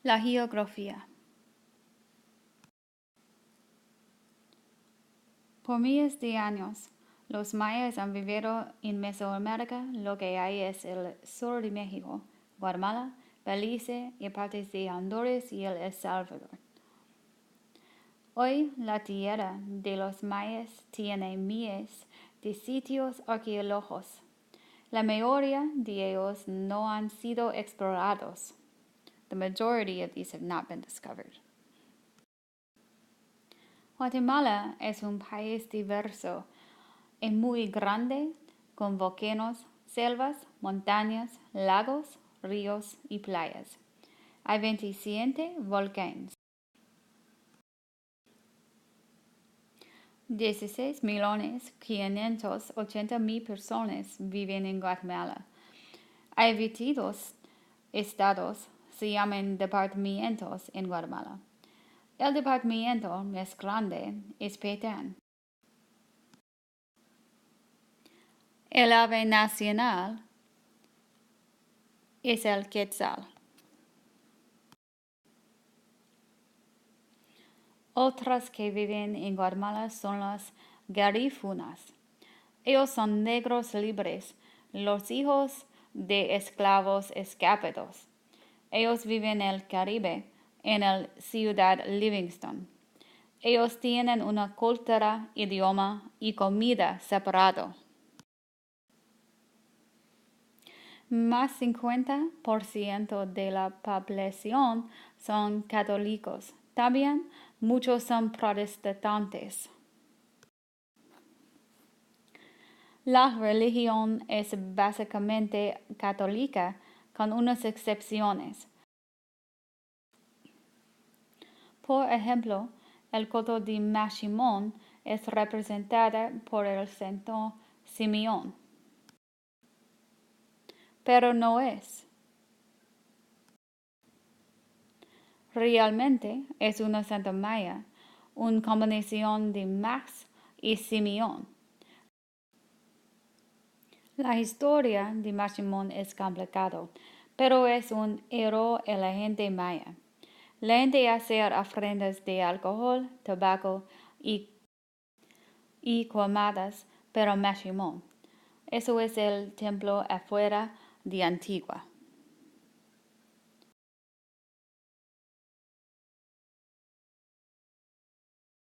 La geografía. Por miles de años, los mayas han vivido en Mesoamérica. Lo que hay es el sur de México, Guatemala, Belice y partes de Honduras y El Salvador. Hoy la tierra de los mayas tiene miles de sitios arqueológicos. La mayoría de ellos no han sido explorados. The majority of these have not been discovered. Guatemala es un país diverso y muy grande, con volcanes, selvas, montañas, lagos, ríos y playas. Hay 27 volcanes. 16.580.000 personas viven en Guatemala. Hay 22 estados, se llaman departamentos en Guatemala. El departamento más grande es Petén. El ave nacional es el quetzal. Otras que viven en Guatemala son las garífunas. Ellos son negros libres, los hijos de esclavos escapados. Ellos viven en el Caribe, en la ciudad Livingston. Ellos tienen una cultura, idioma y comida separado. Más 50% de la población son católicos. También muchos son protestantes. La religión es básicamente católica, con unas excepciones. Por ejemplo, el culto de Mashimón es representada por el santo Simeón. Pero no es. Realmente es una santa maya, una combinación de Max y Simeón. La historia de Mashimón es complicada, pero es un héroe en la gente maya. La gente hace ofrendas de alcohol, tabaco y comadas para Mashimón. Eso es el templo afuera de Antigua.